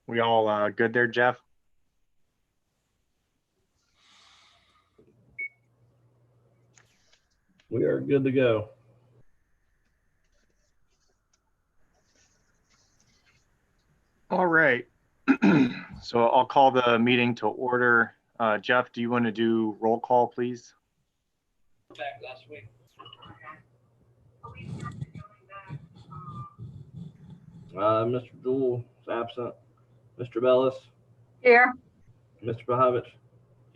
We all good there, Jeff? We are good to go. All right. So I'll call the meeting to order. Jeff, do you want to do roll call, please? Back last week. Mr. Jewell is absent. Mr. Bellis. Here. Mr. Pahovich.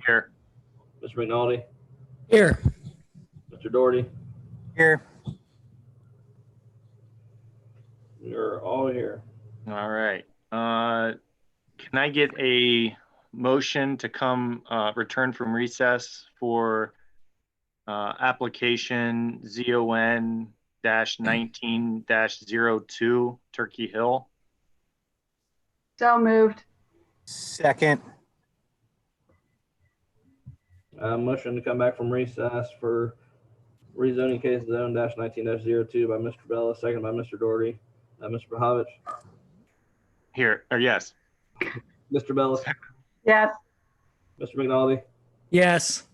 Here. Mr. McNulty. Here. Mr. Doherty. Here. We are all here. All right. Can I get a motion to come return from recess for application ZON-19-02 Turkey Hill? So moved. Second. Motion to come back from recess for rezoning case ZON-19-02 by Mr. Bellis, second by Mr. Doherty. Mr. Pahovich. Here, or yes. Mr. Bellis. Yes. Mr. McNulty. Yes.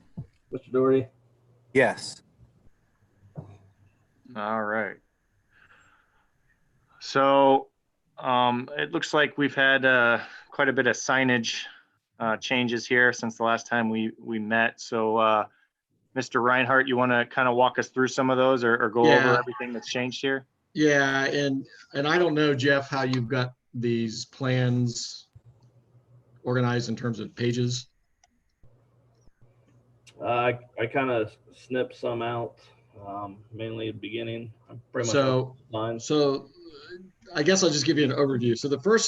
Mr. Doherty. Yes. All right. So it looks like we've had quite a bit of signage changes here since the last time we met. So Mr. Reinhardt, you want to kind of walk us through some of those or go over everything that's changed here? Yeah, and I don't know, Jeff, how you've got these plans organized in terms of pages. I kind of snipped some out, mainly at the beginning. I'm pretty much fine. So I guess I'll just give you an overview. So there are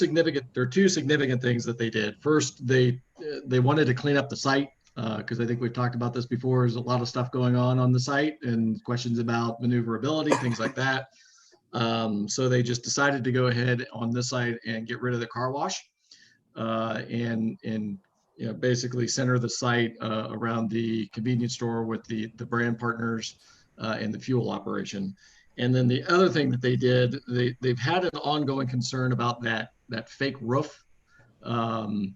two significant things that they did. First, they wanted to clean up the site because I think we've talked about this before. There's a lot of stuff going on the site and questions about maneuverability, things like that. So they just decided to go ahead on this site and get rid of the car wash and basically center the site around the convenience store with the brand partners and the fuel operation. And then the other thing that they did, they've had an ongoing concern about that fake roof on,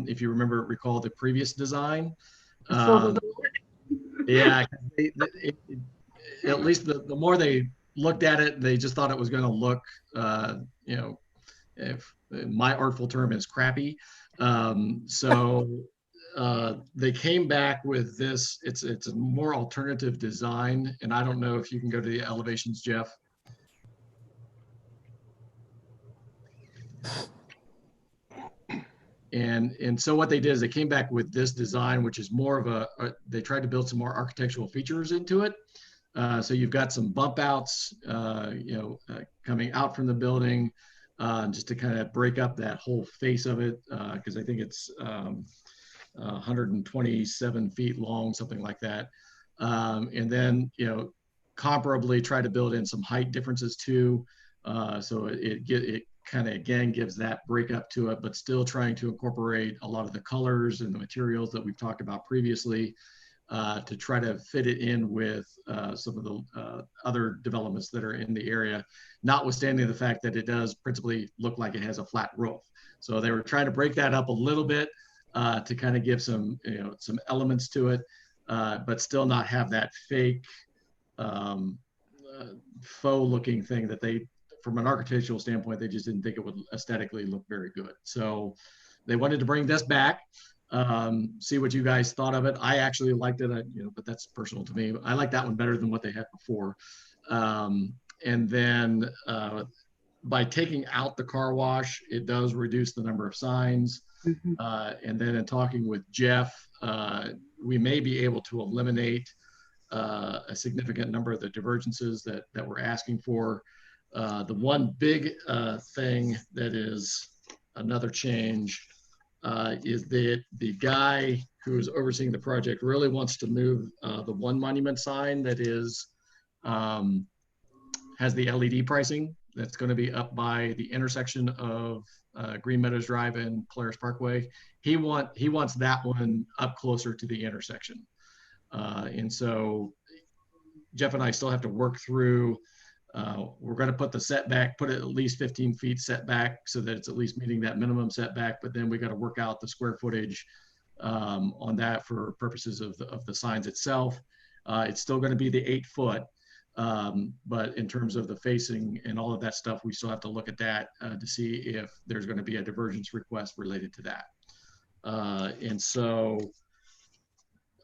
if you recall the previous design. Yeah, at least the more they looked at it, they just thought it was going to look, if my artful term is crappy. So they came back with this. It's a more alternative design, and I don't know if you can go to the elevations, Jeff. And so what they did is they came back with this design, which is more of they tried to build some more architectural features into it. So you've got some bump outs, coming out from the building, just to kind of break up that whole face of it, because I think it's 127 feet long, something like that. And then, comparably try to build in some height differences too. So it kind of, again, gives that breakup to it, but still trying to incorporate a lot of the colors and the materials that we've talked about previously to try to fit it in with some of the other developments that are in the area, notwithstanding the fact that it does principally look like it has a flat roof. So they were trying to break that up a little bit to kind of give some elements to it, but still not have that fake faux looking thing that they, from an architectural standpoint, they just didn't think it would aesthetically look very good. So they wanted to bring this back, see what you guys thought of it. I actually liked it, but that's personal to me. I like that one better than what they had before. And then by taking out the car wash, it does reduce the number of signs. Mm-hmm. And then in talking with Jeff, we may be able to eliminate a significant number of the divergences that we're asking for. The one big thing that is another change is that the guy who is overseeing the project really wants to move the one monument sign that is has the LED pricing that's going to be up by the intersection of Green Meadows Drive and Polaris Parkway. He wants that one up closer to the intersection. And so Jeff and I still have to work through We're going to put the setback, put it at least 15 feet setback so that it's at least meeting that minimum setback. But then we got to work out the square footage on that for purposes of the signs itself. It's still going to be the 8 foot. But in terms of the facing and all of that stuff, we still have to look at that to see if there's going to be a divergence request related to that. And so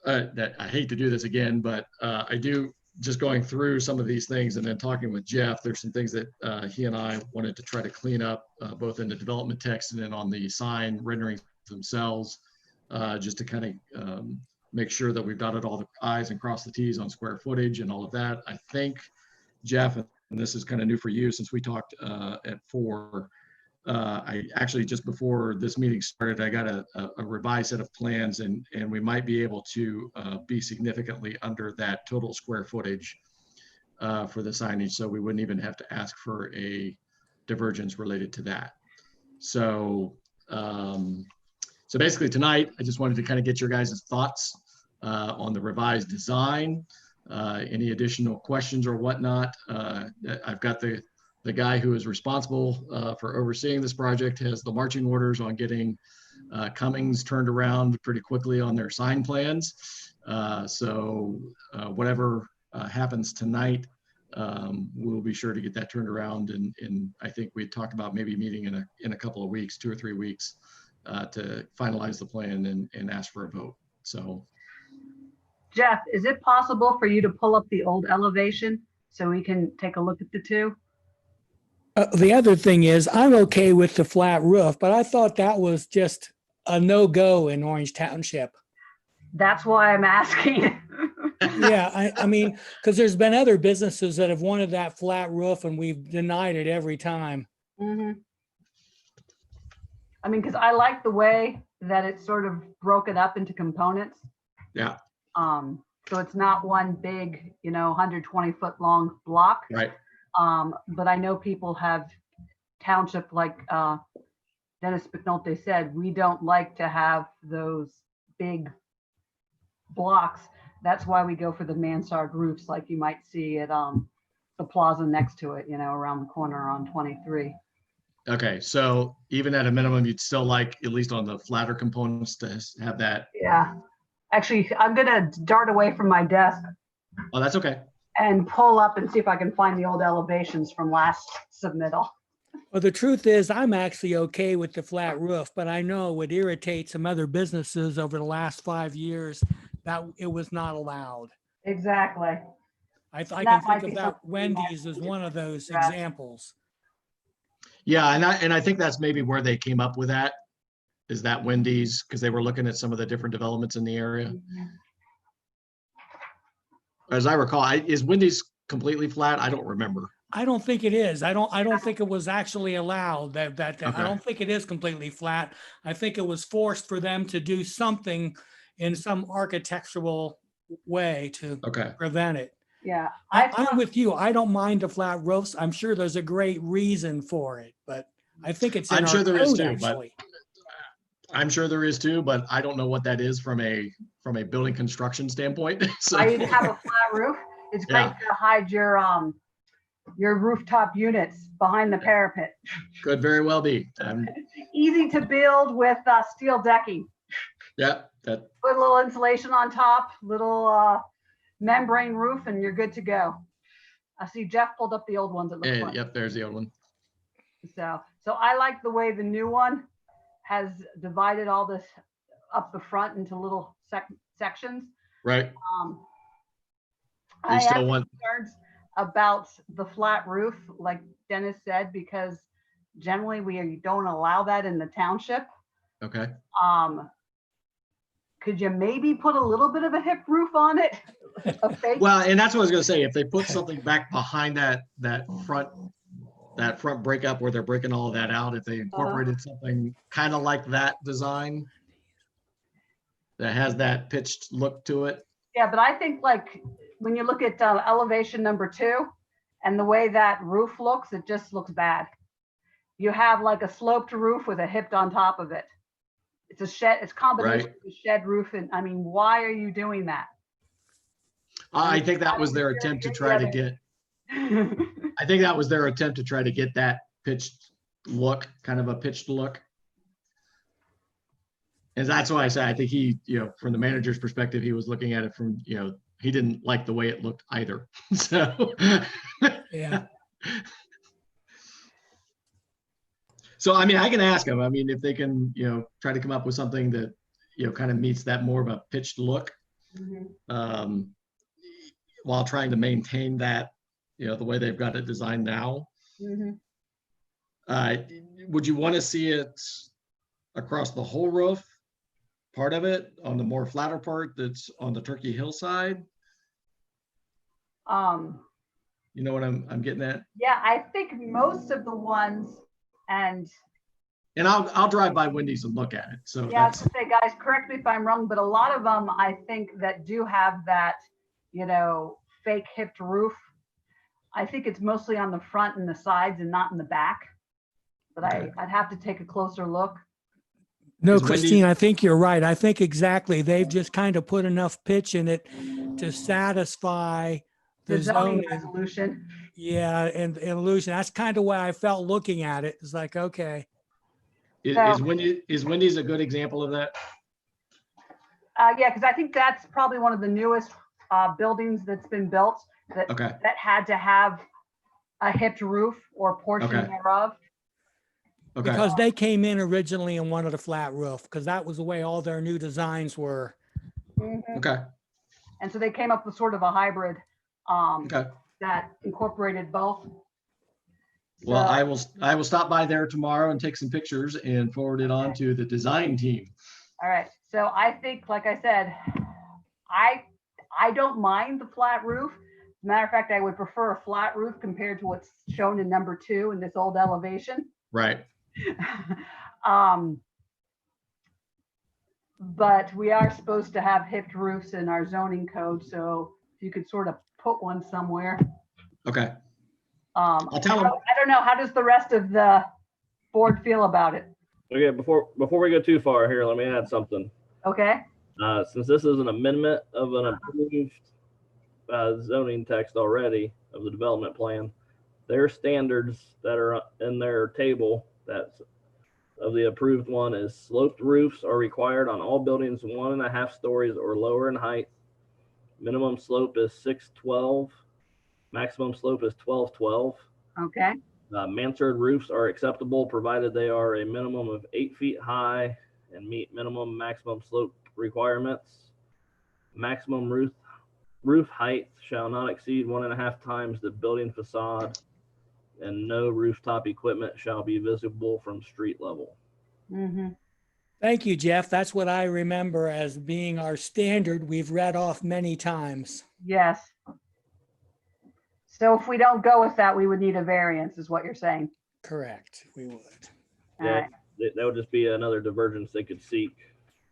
that I hate to do this again, but I do, just going through some of these things and then talking with Jeff, there's some things that he and I wanted to try to clean up both in the development text and then on the sign renderings themselves, just to kind of make sure that we've dotted all the I's and crossed the T's on square footage and all of that. I think, Jeff, and this is kind of new for you since we talked at 4, I actually, just before this meeting started, I got a revised set of plans, and we might be able to be significantly under that total square footage for the signage. So we wouldn't even have to ask for a divergence related to that. So, so basically tonight, I just wanted to kind of get your guys' thoughts on the revised design, any additional questions or whatnot. I've got the guy who is responsible for overseeing this project has the marching orders on getting Cummings turned around pretty quickly on their sign plans. So whatever happens tonight, we'll be sure to get that turned around. And I think we talked about maybe meeting in a couple of weeks, 2 or 3 weeks, to finalize the plan and ask for a vote. So, Jeff, is it possible for you to pull up the old elevation so we can take a look at the two? The other thing is, I'm okay with the flat roof, but I thought that was just a no-go in Orange Township. That's why I'm asking. Yeah, I mean, because there's been other businesses that have wanted that flat roof and we've denied it every time. Mm-hmm. I mean, because I like the way that it's sort of broken up into components. yeah, So it's not one big, 120-foot long block. right. But I know people have township, like Dennis McNulty said, we don't like to have those big blocks. That's why we go for the mansard roofs, like you might see at the plaza next to it, around the corner on 23. Okay, so even at a minimum, you'd still like, at least on the flatter components, to have that. Yeah. Actually, I'm going to dart away from my desk Oh, that's okay. and pull up and see if I can find the old elevations from last submittal. Well, the truth is, I'm actually okay with the flat roof, but I know it would irritate some other businesses over the last 5 years that it was not allowed. Exactly. I That can might think be about something we might Wendy's as one of those address. examples. Yeah, and I think that's maybe where they came up with that, is that Wendy's, because they were looking at some of the different developments in the area. As I recall, is Wendy's completely flat? I don't remember. I don't think it is. I don't think it was actually allowed I don't think it is completely flat. I think it was forced for them to do something in some architectural way to Okay. prevent it. Yeah. I'm with you. I don't mind the flat roofs. I'm sure there's a great reason for it, but I think it's in I'm our sure there is code, too, but actually. I'm sure there is too, but I don't know what that is from a building construction standpoint. So I have a flat roof. It's great Yeah. to hide your rooftop units behind the parapet. could very well be. Easy to build with steel decking. Yeah, that Put a little insulation on top, little membrane roof, and you're good to go. I see Jeff pulled up the old ones. It looks like. yep, there's the old one. So I like the way the new one has divided all this up the front into little sections. Right. I You have still want, concerns about the flat roof, like Dennis said, because generally we don't allow that in the township. okay. Could you maybe put a little bit of a hip roof on it? A fake- Well, and that's what I was gonna say. If they put something back behind that front breakup where they're breaking all of that out, if they incorporated something kind of like that design that has that pitched look to it. Yeah, but I think like when you look at elevation number 2 and the way that roof looks, it just looks bad. You have like a sloped roof with a hipped on top of it. It's a shed, it's combination of a shed roof. And I mean, why are you doing that? I think that was their attempt to try to get, I think that was their attempt to try to get that pitched look, kind of a pitched look. And that's why I say, I think he, from the manager's perspective, he was looking at it from, he didn't like the way it looked either. So, Yeah. so, I mean, I can ask them, I mean, if they can, try to come up with something that, kind of meets that more of a pitched look, while trying to maintain that, the way they've got it designed now. Would you want to see it across the whole roof, part of it, on the more flatter part that's on the Turkey Hill side? You know what I'm getting at? Yeah, I think most of the ones, and I'll drive by Wendy's and look at it. So yeah, I was that's, gonna say, guys, correct me if I'm wrong, but a lot of them, I think, that do have that, fake hipped roof. I think it's mostly on the front and the sides and not in the back. But Okay. I'd have to take a closer look. No, Is Wendy's- Christine, I think you're right. I think exactly. They've just kind of put enough pitch in it to satisfy The the zoning zoning. resolution. Yeah, and illusion. That's kind of why I felt looking at it. It's like, okay. is Wendy's a good example of that? Yeah, because I think that's probably one of the newest buildings that's been built that Okay. that had to have a hipped roof or portion Okay. thereof. Okay. Because they came in originally and wanted a flat roof, because that was the way all their new designs were. Okay. And so they came up with sort of a hybrid Okay. that incorporated both. Well, So- I will stop by there tomorrow and take some pictures and forward it on to the design team. All right. So I think, like I said, I don't mind the flat roof. As a matter of fact, I would prefer a flat roof compared to what's shown in number 2 in this old elevation. Right. But we are supposed to have hipped roofs in our zoning code, so if you could sort of put one somewhere. Okay. I'll tell them. I don't know, how does the rest of the board feel about it? Okay, before we go too far here, let me add something. Okay, Since this is an amendment of an approved zoning text already of the development plan, their standards that are in their table that's of the approved one is sloped roofs are required on all buildings 1.5 stories or lower in height. Minimum slope is 612. Maximum slope is 1212. okay, Mansard roofs are acceptable provided they are a minimum of 8 feet high and meet minimum maximum slope requirements. Maximum roof height shall not exceed 1.5 times the building facade, and no rooftop equipment shall be visible from street level. Thank you, Jeff. That's what I remember as being our standard we've read off many times. yes. So if we don't go with that, we would need a variance, is what you're saying. Correct, we would. All Yeah. right. That would just be another divergence they could seek.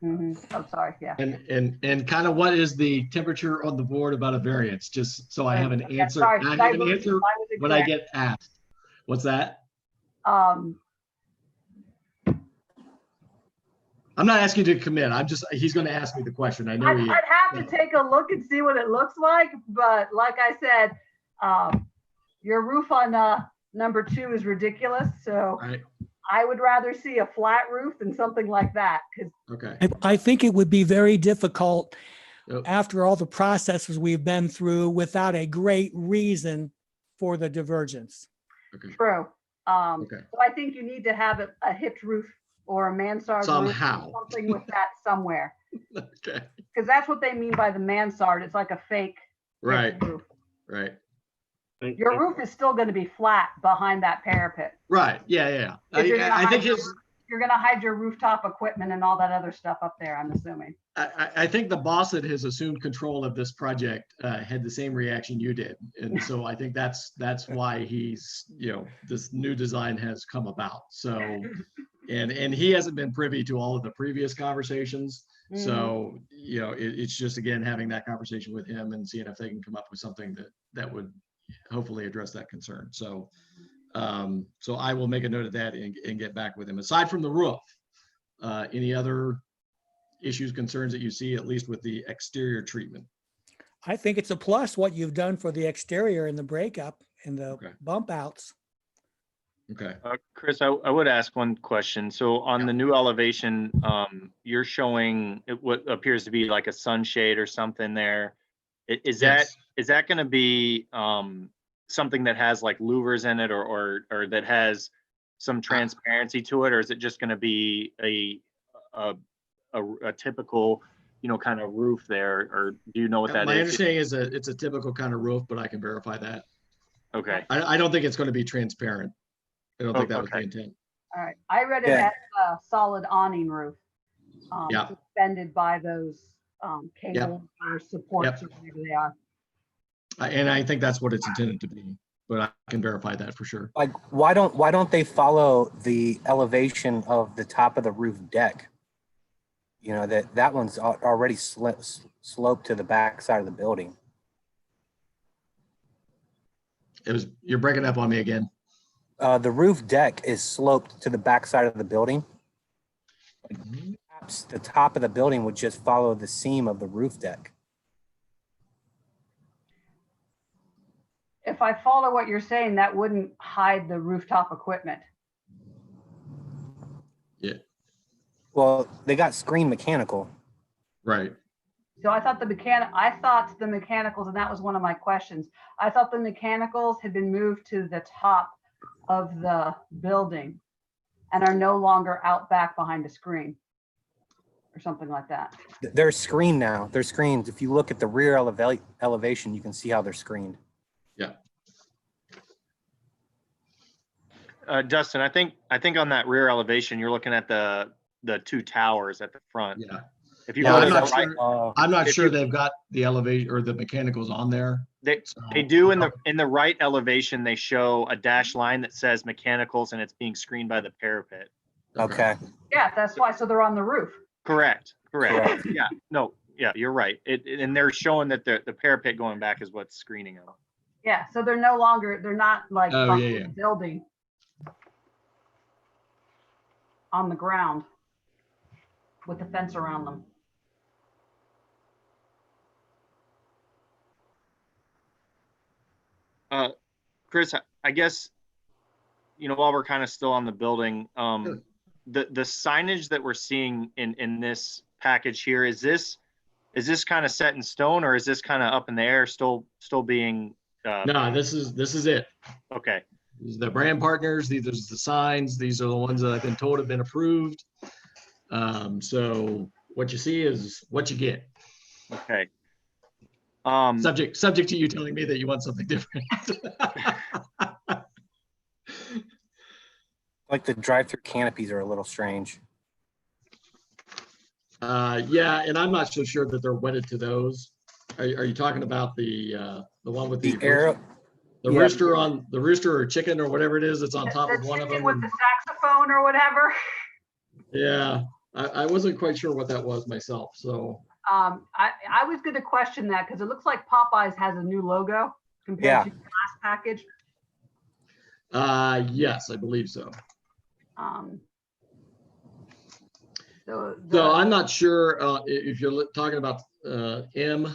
I'm sorry, yeah. And kind of what is the temperature on the board about a variance, just so I have an Okay, answer. sorry, I have an divergence, answer I was when I exact. get asked. What's that? I'm not asking you to commit. He's going to ask me the question. I know I'd he. have to take a look and see what it looks like, but like I said, your roof on number 2 is ridiculous, so Right. I would rather see a flat roof than something like that, because Okay. I think it would be very difficult Yep. after all the processes we've been through without a great reason for the divergence. Okay. true. Okay. So I think you need to have a hipped roof or a mansard roof, Somehow. something with that somewhere, Okay. because that's what they mean by the mansard. It's like a fake Right. hipped roof. Right. Your roof is still going to be flat behind that parapet. Right. Yeah. Yeah. If you're gonna I think hide your- his. You're going to hide your rooftop equipment and all that other stuff up there, I'm assuming. I think the boss that has assumed control of this project had the same reaction you did, and so I think that's why he's this new design has come about. So, and he hasn't been privy to all of the previous conversations. So it's just again having that conversation with him and seeing if they can come up with something that would hopefully address that concern. So, so I will make a note of that and get back with him. Aside from the roof, any other issues, concerns that you see, at least with the exterior treatment? I think it's a plus what you've done for the exterior and the breakup and the Okay. bump outs. Okay. Chris, I would ask one question. So on the new elevation, you're showing what appears to be like a sunshade or something there. Is Yes. that going to be something that has like louvers in it, or that has some transparency to it, or is it just going to be a typical, kind of roof there, or do you know what that My is? understanding is that it's a typical kind of roof, but I can verify that. Okay. I don't think it's going to be transparent. I don't think that was the Okay. intent. All right, I read it Yeah. as a solid awning roof. Yeah. Suspended by those cables or supports or whatever they are. And I think that's what it's intended to be, but I can verify that for sure. Like, why don't they follow the elevation of the top of the roof deck? That one's already sloped to the back side of the building. You're breaking up on me again. The roof deck is sloped to the back side of the building. Perhaps the top of the building would just follow the seam of the roof deck. If I follow what you're saying, that wouldn't hide the rooftop equipment. Yeah, Well, they got screen mechanical. right. So I thought the mechanicals, and that was one of my questions. I thought the mechanicals had been moved to the top of the building and are no longer out back behind a screen or something like that. They're screened now. They're screened. If you look at the rear elevation, you can see how they're screened. Yeah. Dustin, I think on that rear elevation, you're looking at the two towers at the front. Yeah. If you Yeah, go I'm to not the right, sure. I'm not if sure you- they've got the elevation or the mechanicals on there. they So, do in the right elevation, they show a dash line that says mechanicals, and it's being screened by the parapet. Okay. Yeah, that's why. So they're on the roof. Correct. Correct. Yeah, no, yeah, you're right. And they're showing that the parapet going back is what's screening them. Yeah, so they're not like Oh, behind yeah, yeah. the building on the ground with the fence around them. Chris, I guess, while we're kind of still on the building, Sure. the signage that we're seeing in this package here, is this kind of set in stone, or is this kind of up in the air, still being? No, this is it. Okay. These are the brand partners. These are the signs. These are the ones that I've been told have been approved. So what you see is what you get. Okay. Subject to you telling me that you want something different. Like the drive-through canopies are a little strange. Yeah, and I'm not so sure that they're wedded to those. Are you talking about the one with The arrow, the yeah. rooster or chicken or whatever it is that's on top The of one of chicken them? with the saxophone or whatever. Yeah, I wasn't quite sure what that was myself. So I was going to question that because it looks like Popeyes has a new logo compared Yeah. to the last package. yes, I believe so. So So I'm not sure if you're talking about M,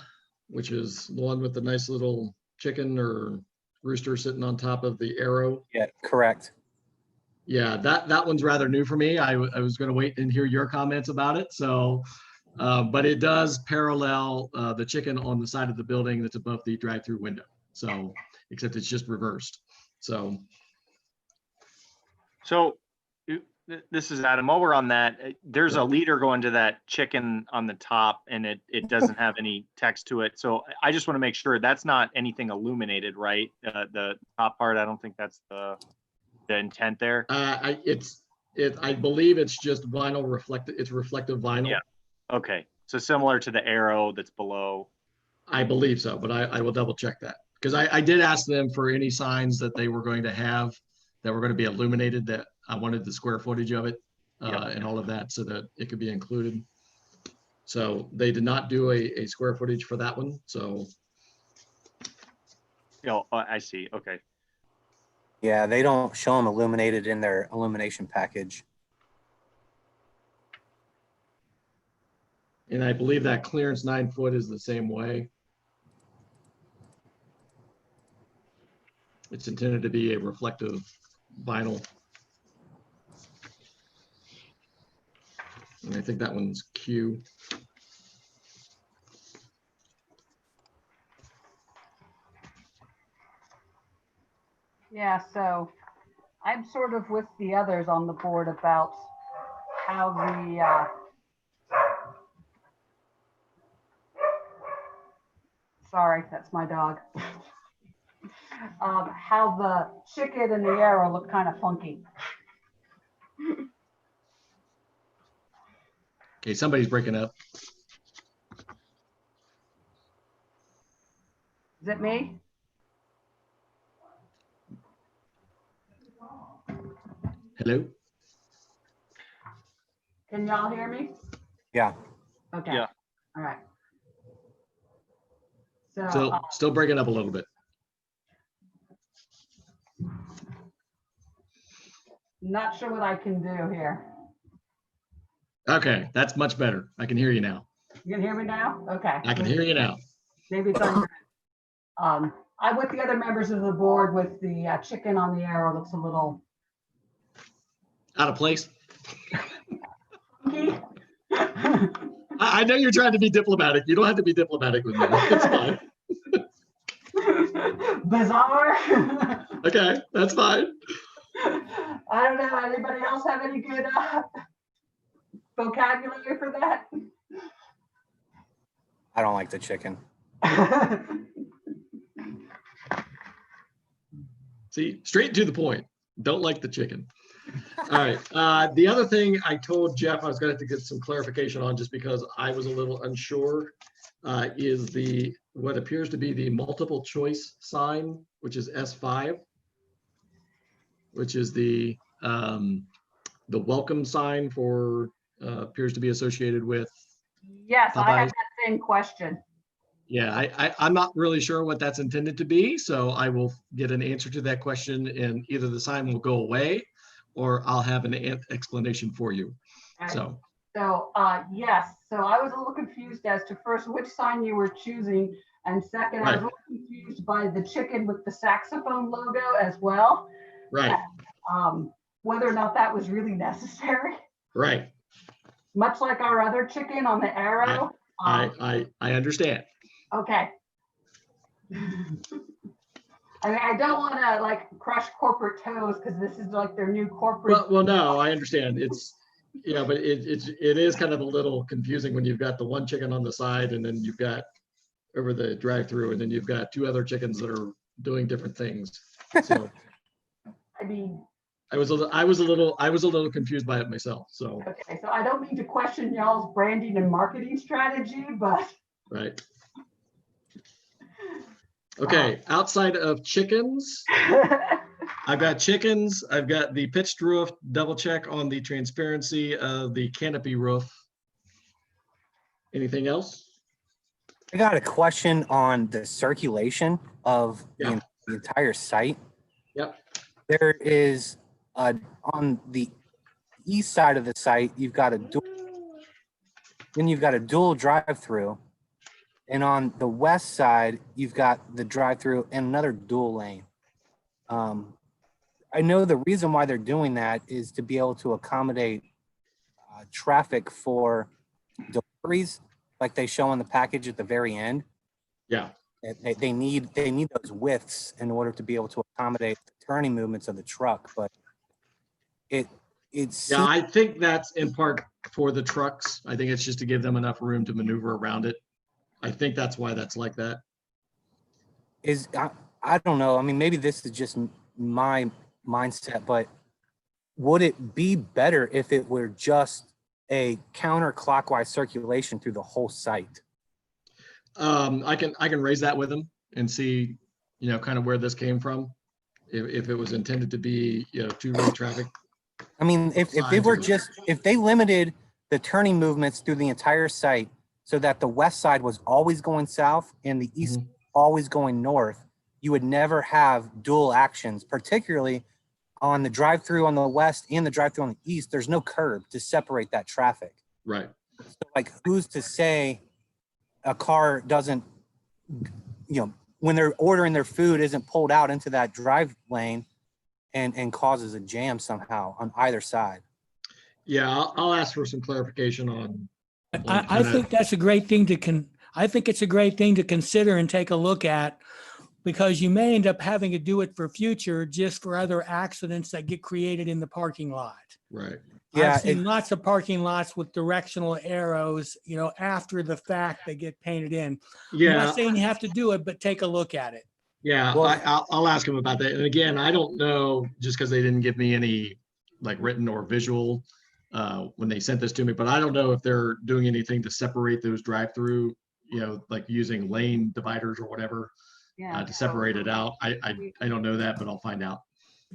which is the one with the nice little chicken or rooster sitting on top of the arrow. Yeah, correct. Yeah, that one's rather new for me. I was going to wait and hear your comments about it. So, but it does parallel the chicken on the side of the building that's above the drive-through window. So, except it's just reversed. So, this is Adam. While we're on that, there's a leader going to that chicken on the top, and it doesn't have any text to it. So I just want to make sure that's not anything illuminated, right? The top part, I don't think that's the intent there. I believe it's just vinyl reflective. It's reflective vinyl. Yeah. Okay. So similar to the arrow that's below. I believe so, but I will double check that because I did ask them for any signs that they were going to have that were going to be illuminated, that I wanted the square footage of it and all of that so that it could be included. So they did not do a square footage for that one. So I see. Okay. Yeah, they don't show them illuminated in their illumination package. and I believe that clearance 9 foot is the same way. It's intended to be a reflective vinyl. And I think that one's Q. Yeah, so I'm sort of with the others on the board about how the, sorry, that's my dog. How the chicken and the arrow look kind of funky. Okay, somebody's breaking up. Is it me? Hello? Can y'all hear me? Yeah. Okay. Yeah. All right. So, Still breaking up a little bit. not sure what I can do here. Okay, that's much better. I can hear you now. You can hear me now? Okay. I can hear you now. Maybe it's on your end. I'm with the other members of the board with the chicken on the arrow looks a little Out of place. funky. I know you're trying to be diplomatic. You don't have to be diplomatic with me. It's fine. Bizarre. Okay, that's fine. I don't know. Anybody else have any good vocabulary for that? I don't like the chicken. See, straight to the point. Don't like the chicken. All right. The other thing I told Jeff I was going to have to get some clarification on, just because I was a little unsure, is what appears to be the multiple choice sign, which is S5, which is the welcome sign for appears to be associated with. Yes, I Bye-bye. have that same question. Yeah, I'm not really sure what that's intended to be, so I will get an answer to that question, and either the sign will go away or I'll have an explanation for you. Right. So, Yes, so I was a little confused as to first which sign you were choosing, and second, I was a little confused by the chicken with the saxophone logo as well. right, Whether or not that was really necessary, right. much like our other chicken on the arrow. I understand. Okay. I mean, I don't want to like crush corporate toes because this is like their new corporate. Well, no, I understand. It's, yeah, but it is kind of a little confusing when you've got the one chicken on the side and then you've got over the drive-through, and then you've got two other chickens that are doing different things. So I mean, I was a little confused by it myself. So, okay, so I don't mean to question y'all's branding and marketing strategy, but right. Okay, outside of chickens, I've got chickens. I've got the pitched roof, double check on the transparency of the canopy roof. Anything else? I got a question on the circulation of Yeah. the entire site. Yep. There is on the east side of the site, you've got a dual drive-through, and on the west side, you've got the drive-through and another dual lane. I know the reason why they're doing that is to be able to accommodate traffic for deliveries, like they show on the package at the very end. Yeah. They need those widths in order to be able to accommodate the turning movements of the truck. But it's Yeah, I think that's in part for the trucks. I think it's just to give them enough room to maneuver around it. I think that's why that's like that. I don't know. I mean, maybe this is just my mindset, but would it be better if it were just a counterclockwise circulation through the whole site? I can raise that with them and see, kind of where this came from. If it was intended to be, two-way traffic. I mean, if they limited the turning movements through the entire site so that the west side was always going south and the east always going north, you would never have dual actions, particularly on the drive-through on the west and the drive-through on the east. There's no curb to separate that traffic. Right. So, like, who's to say a car doesn't, when they're ordering their food isn't pulled out into that drive lane and causes a jam somehow on either side. Yeah, I'll ask for some clarification on. I think that's a great thing I think it's a great thing to consider and take a look at, because you may end up having to do it for future, just for other accidents that get created in the parking lot. Right. Yeah, I've seen lots of parking lots with directional arrows, after the fact they get painted in. I'm Yeah. not saying you have to do it, but take a look at it. Yeah, Well- I'll ask him about that. And again, I don't know, just because they didn't give me any like written or visual when they sent this to me, but I don't know if they're doing anything to separate those drive-through, like using lane dividers or whatever Yeah. to separate it out. I don't know that, but I'll find out.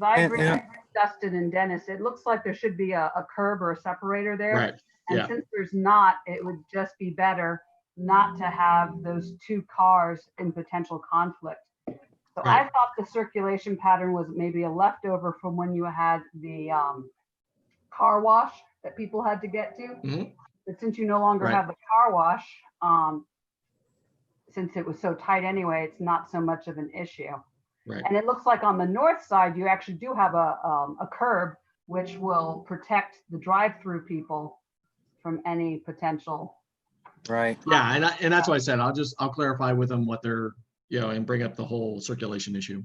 I agree with Dustin and Dennis. It looks like there should be a curb or a separator there. Right. And Yeah. since there's not, it would just be better not to have those two cars in potential conflict. So I Right. thought the circulation pattern was maybe a leftover from when you had the car wash that people had to get to. Mhm. But since you no longer Right. have the car wash, since it was so tight anyway, it's not so much of an issue. Right. And it looks like on the north side, you actually do have a curb, which will protect the drive-through people from any potential. Right. Yeah, and that's why I said I'll clarify with them what they're, and bring up the whole circulation issue.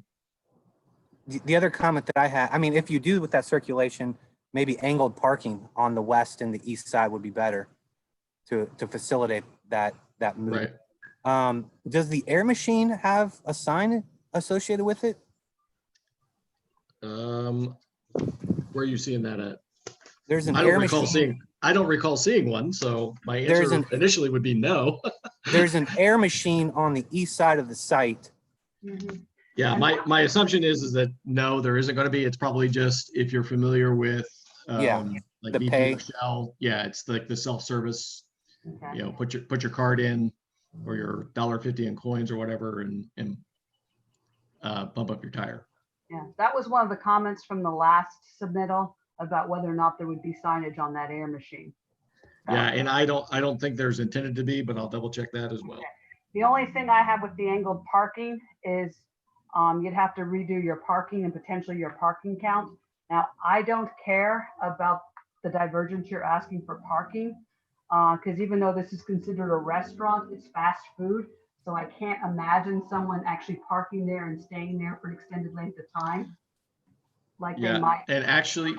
The other comment that I had, I mean, if you do with that circulation, maybe angled parking on the west and the east side would be better to facilitate that movement. Right. Does the air machine have a sign associated with it? Where are you seeing that at? There's an I air don't recall machine. seeing one, so my There's answer initially would be no. There's an air machine on the east side of the site. Yeah, my assumption is that no, there isn't going to be. It's probably just if you're familiar with Yeah, like the BP pay. or Shell. Yeah, it's like the self-service. Okay. Put your card in or your $1.50 in coins or whatever, and bump up your tire. Yeah, that was one of the comments from the last submittal about whether or not there would be signage on that air machine. Yeah, and I don't think there's intended to be, but I'll double check that as well. The only thing I have with the angled parking is you'd have to redo your parking and potentially your parking count. Now, I don't care about the divergence you're asking for parking, because even though this is considered a restaurant, it's fast food. So I can't imagine someone actually parking there and staying there for an extended length of time. Like they Yeah, might. and actually,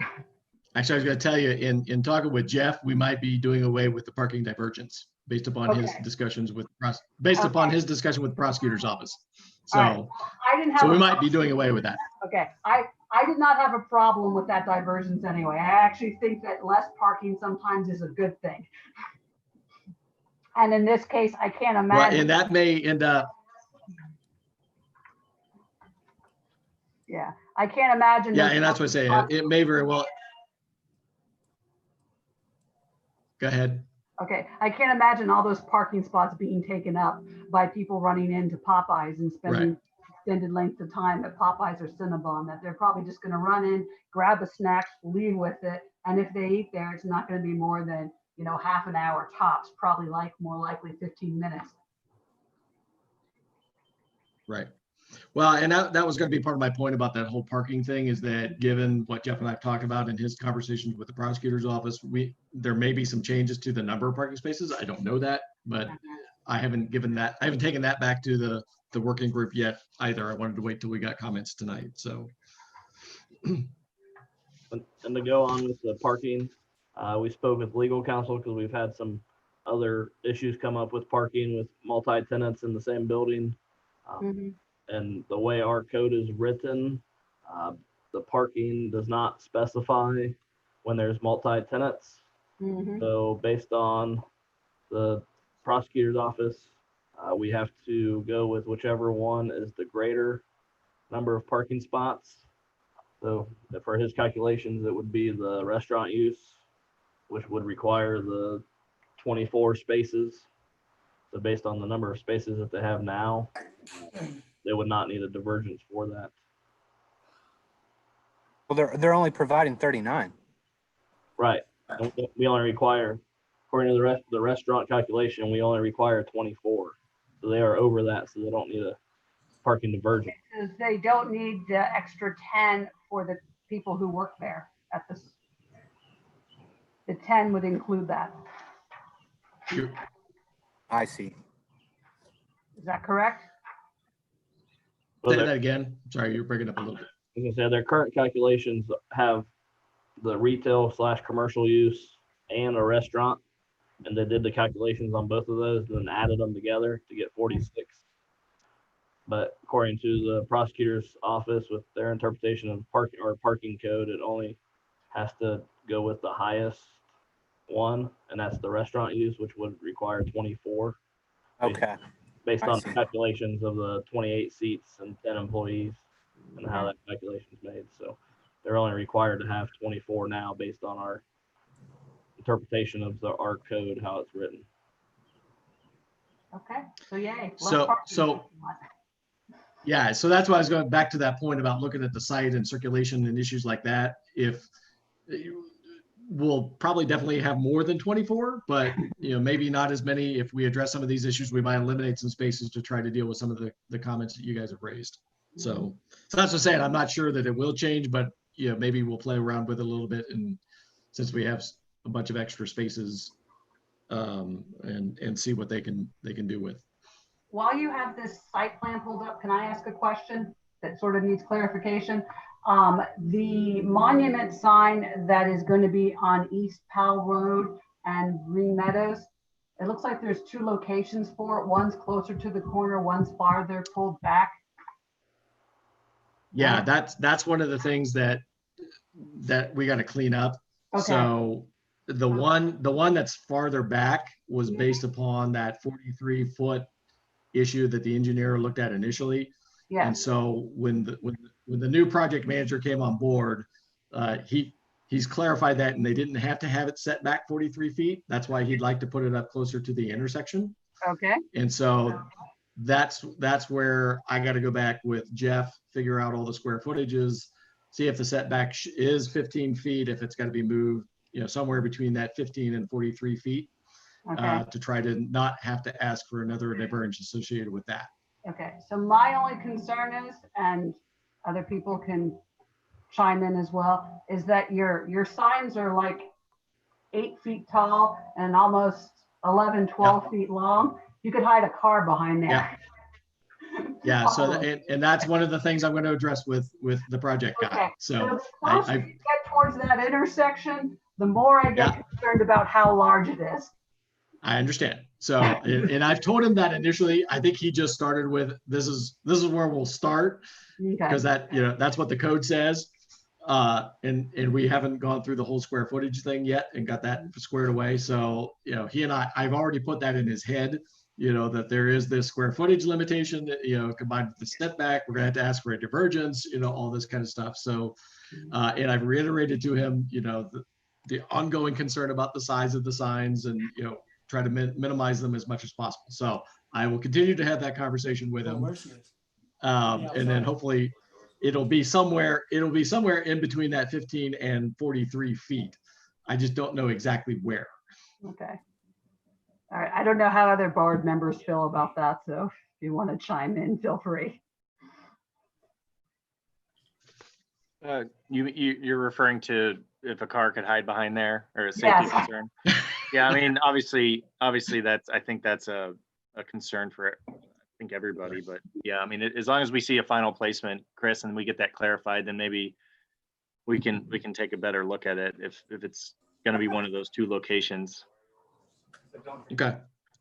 I was going to tell you, in talking with Jeff, we might be doing away with the parking divergence based upon his Okay. discussions with upon his discussion with the prosecutor's office. So, All right. I didn't have. so we a might be doing away with that. Okay, I did not have a problem with that divergence anyway. I actually think that less parking sometimes is a good thing. And in this case, I can't Well, imagine. and that may end up, Yeah, I can't imagine. yeah, those and that's what I say. It may very well. Go ahead. Okay, I can't imagine all those parking spots being taken up by people running into Popeyes and spending extended lengths of time at Popeyes or Cinnabon, that they're probably just gonna run in, grab a snack, leave with it. And if they eat there, it's not gonna be more than, half an hour tops, probably more likely 15 minutes. Right. Well, and that was going to be part of my point about that whole parking thing, is that given what Jeff and I've talked about in his conversations with the prosecutor's office, there may be some changes to the number of parking spaces. I don't know that, but I haven't taken that back to the working group yet either. I wanted to wait till we got comments tonight. So. And to go on with the parking, we spoke with legal counsel because we've had some other issues come up with parking with multi-tenants in the same building. And the way our code is written, the parking does not specify when there's multi-tenants. So based on the prosecutor's office, we have to go with whichever one is the greater number of parking spots. So for his calculations, it would be the restaurant use, which would require the 24 spaces. So based on the number of spaces that they have now, they would not need a divergence for that. Well, they're only providing 39. Right. And we only require, according to the restaurant calculation, we only require 24. So they are over that, so they don't need a parking diversion. Because they don't need the extra 10 for the people who work there at this. The 10 would include that. I see. Is that correct? Well, Say their- that again. Sorry, you're breaking up a little bit. as I said, their current calculations have the retail/commercial use and a restaurant. And they did the calculations on both of those and then added them together to get 46. But according to the prosecutor's office with their interpretation of parking code, it only has to go with the highest one, and that's the restaurant use, which would require 24 Okay. based I on see. the calculations of the 28 seats and 10 employees and how that calculation is made. So they're only required to have 24 now based on our interpretation of our code, how it's written. Okay, so yay. less So- parking. so- Yeah, so that's why I was going back to that point about looking at the site and circulation and issues like that. If we'll probably definitely have more than 24, but maybe not as many. If we address some of these issues, we might eliminate some spaces to try to deal with some of the comments that you guys have raised. So that's what I'm saying. I'm not sure that it will change, but maybe we'll play around with it a little bit. And since we have a bunch of extra spaces, and see what they can do with. While you have this site plan pulled up, can I ask a question that sort of needs clarification? The monument sign that is going to be on East Powell Road and Green Meadows, it looks like there's two locations for it. One's closer to the corner, one's farther pulled back. Yeah, that's one of the things that we got to clean up. Okay. So the one that's farther back was based upon that 43-foot issue that the engineer looked at initially. Yeah. And so when the new project manager came on board, he's clarified that, and they didn't have to have it set back 43 feet. That's why he'd like to put it up closer to the intersection. Okay. And so that's where I got to go back with Jeff, figure out all the square footages, see if the setback is 15 feet, if it's got to be moved, somewhere between that 15 and 43 feet, Okay. to try to not have to ask for another divergence associated with that. Okay. So my only concern is, and other people can chime in as well, is that your signs are like 8 feet tall and almost 11, 12 feet long. You could hide a car behind there. Yeah. Yeah, so and that's one of the things I'm going to address with the project guy. Okay. So the closer I you get towards that intersection, the more I get concerned about how large it is. understand. So and I've told him that initially. I think he just started with this is where we'll start, Okay. because that's what the code says. And we haven't gone through the whole square footage thing yet and got that squared away. So he and I've already put that in his head, that there is this square footage limitation, combined with the setback, we're gonna have to ask for a divergence, all this kind of stuff. So, and I've reiterated to him, the ongoing concern about the size of the signs and, try to minimize them as much as possible. So I will continue to have that conversation with him. And then hopefully it'll be somewhere in between that 15 and 43 feet. I just don't know exactly where. Okay. All right. I don't know how other board members feel about that. So if you want to chime in, feel free. You're referring to if a car could hide behind there, or a safety Yes. concern? Yeah, I mean, obviously I think that's a concern for everybody, but yeah, I mean, as long as we see a final placement, Chris, and we get that clarified, then maybe we can take a better look at it if it's going to be one of those two locations. Okay.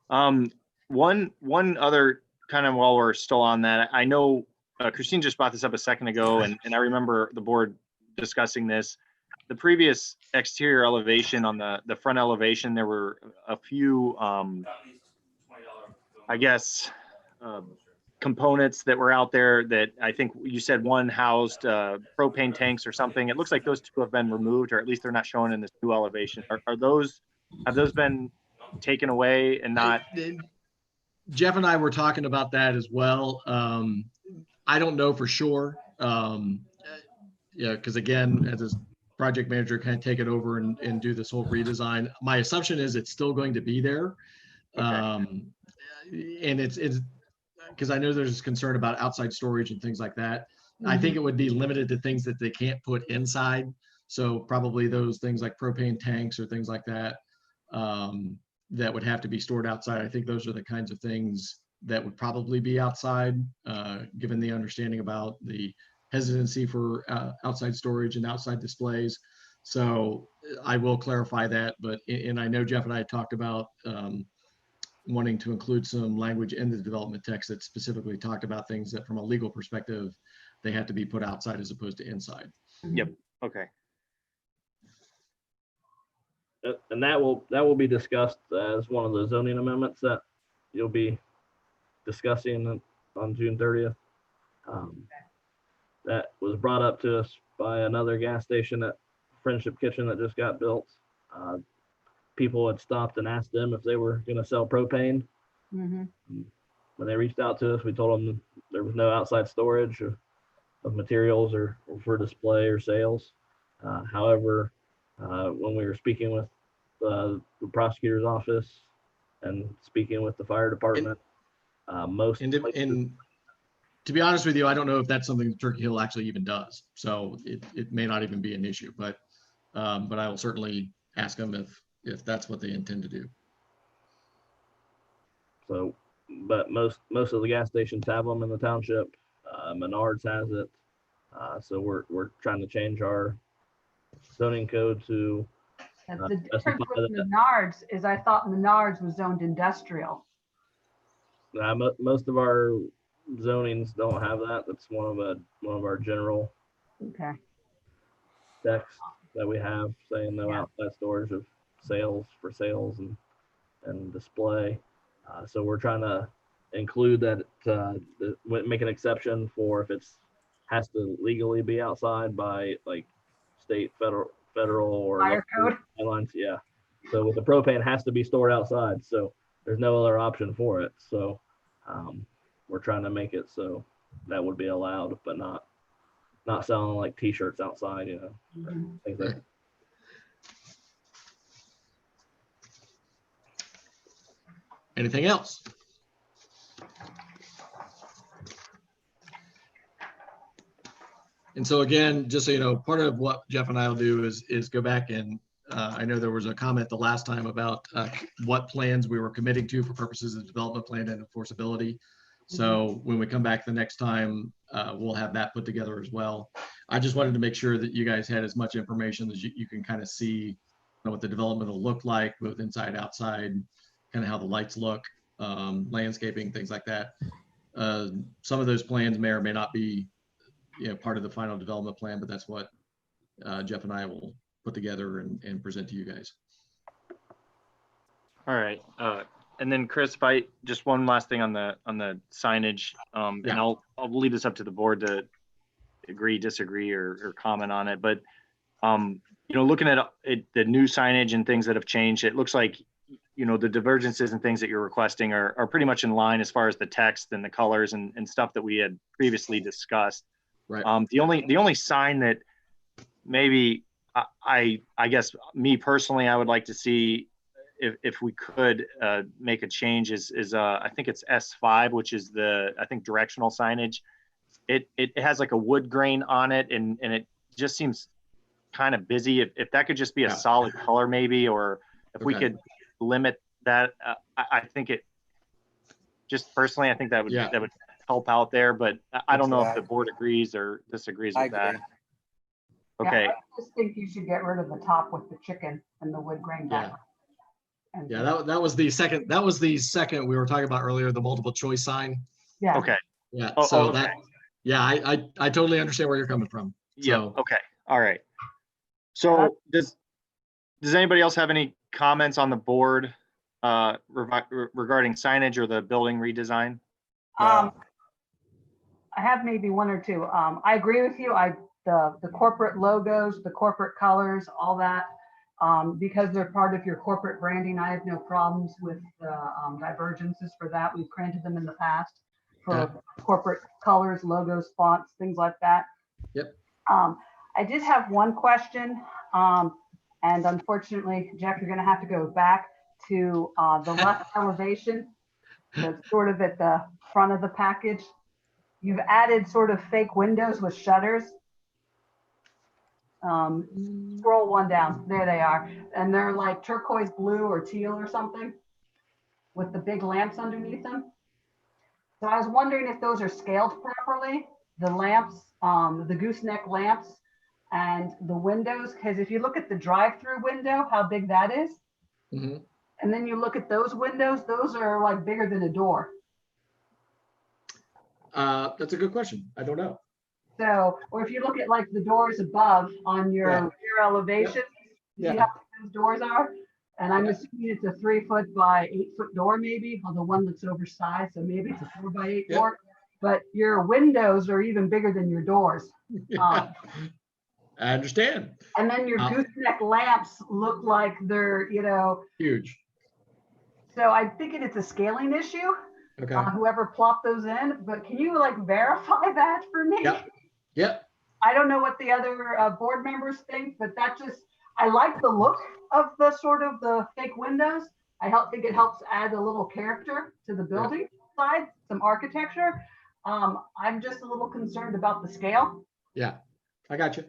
One other kind of, while we're still on that, I know Christine just brought this up a second ago, and I remember the board discussing this. The previous exterior elevation, on the front elevation, there were a few, I guess, components that were out there that I think you said one housed propane tanks or something. It looks like those two have been removed, or at least they're not shown in this new elevation. Have those been taken away and not? Jeff and I were talking about that as well. I don't know for sure. Because again, as a project manager, kind of take it over and do this whole redesign. My assumption is it's still going to be there. Okay. And it's because I know there's concern about outside storage and things like that. I think it would be limited to things that they can't put inside. So probably those things like propane tanks or things like that, that would have to be stored outside. I think those are the kinds of things that would probably be outside, given the understanding about the hesitancy for outside storage and outside displays. So I will clarify that, but, and I know Jeff and I talked about wanting to include some language in the development text that specifically talked about things that from a legal perspective, they had to be put outside as opposed to inside. Yep. Okay. And that will be discussed as one of the zoning amendments that you'll be discussing on June 30th. That was brought up to us by another gas station at Friendship Kitchen that just got built. People had stopped and asked them if they were going to sell propane. Mhm. When they reached out to us, we told them there was no outside storage of materials or for display or sales. However, when we were speaking with the prosecutor's office and speaking with the fire department, most And to be honest with you, I don't know if that's something that Turkey Hill actually even does. So it may not even be an issue, but I will certainly ask them if that's what they intend to do. So, but most of the gas stations have them in the township. Menards has it. So we're trying to change our zoning code to And the difference specify with that. Menards is I thought Menards was zoned industrial. Most of our zonings don't have that. That's one of our general Okay. texts that we have saying no Yeah. outside storage of sales and display. So we're trying to include that, make an exception for if it's has to legally be outside by like state, federal or Fire local code. guidelines. Yeah. So with the propane, it has to be stored outside. So there's no other option for it. So we're trying to make it so that would be allowed, but not selling like T-shirts outside, Mhm. things like that. Anything else? And so again, just so you know, part of what Jeff and I will do is go back and I know there was a comment the last time about what plans we were committing to for purposes of development plan and enforceability. So when we come back the next time, we'll have that put together as well. I just wanted to make sure that you guys had as much information as you can kind of see what the development will look like, both inside, outside, kind of how the lights look, landscaping, things like that. Some of those plans may or may not be part of the final development plan, but that's what Jeff and I will put together and present to you guys. All right. And then Chris, if I just one last thing on the signage, and Yeah. I'll leave this up to the board to agree, disagree, or comment on it. But looking at the new signage and things that have changed, it looks like the divergences and things that you're requesting are pretty much in line as far as the text and the colors and stuff that we had previously discussed. Right. The only sign that maybe I guess me personally I would like to see if we could make a change is I think it's S5, which is I think directional signage. It has like a wood grain on it and it just seems kind of busy. If that could just be a solid color maybe, or if we could limit that, I think it just personally, I think that would help out there, but I don't know if the board agrees or disagrees with that. Okay. Yeah, I just think you should get rid of the top with the chicken and the wood grain background. Yeah, that was the second. That was the second we were talking about earlier, the multiple choice sign. Yeah. Okay. Yeah. Oh, So okay. I totally understand where you're coming from. Yeah. So, Okay. All right. So does anybody else have any comments on the board regarding signage or the building redesign? I have maybe one or two. I agree with you. The corporate logos, the corporate colors, all that, because they're part of your corporate branding, I have no problems with the divergences for that. We've granted them in the past for corporate colors, logos, fonts, things like that. Yep. I did have one question, and unfortunately, Jeff, you're going to have to go back to the left elevation. that's sort of at the front of the package. You've added sort of fake windows with shutters. Scroll one down. There they are. And they're like turquoise blue or teal or something with the big lamps underneath them. So I was wondering if those are scaled properly, the lamps, the gooseneck lamps and the windows. Because if you look at the drive-through window, how big that is, Mhm. and then you look at those windows, those are like bigger than a door. That's a good question. I don't know. So, or if you look at like the doors above on your Yeah. rear elevation, you see Yeah. how big those doors are? And I'm Yeah. assuming it's a 3-foot by 8-foot door maybe, or the one that's oversized, so maybe it's a 4-by-8 Yeah. door. But your windows are even bigger than your doors. I understand. And then your gooseneck lamps look like they're, Huge. so I'm thinking it's a scaling issue. Okay. Whoever plopped those in, but can you like verify that for me? Yep. Yep. I don't know what the other board members think, but I like the look of the sort of the fake windows. Think it helps add a little character to the building side, some architecture. I'm just a little concerned about the scale. Yeah. I got you.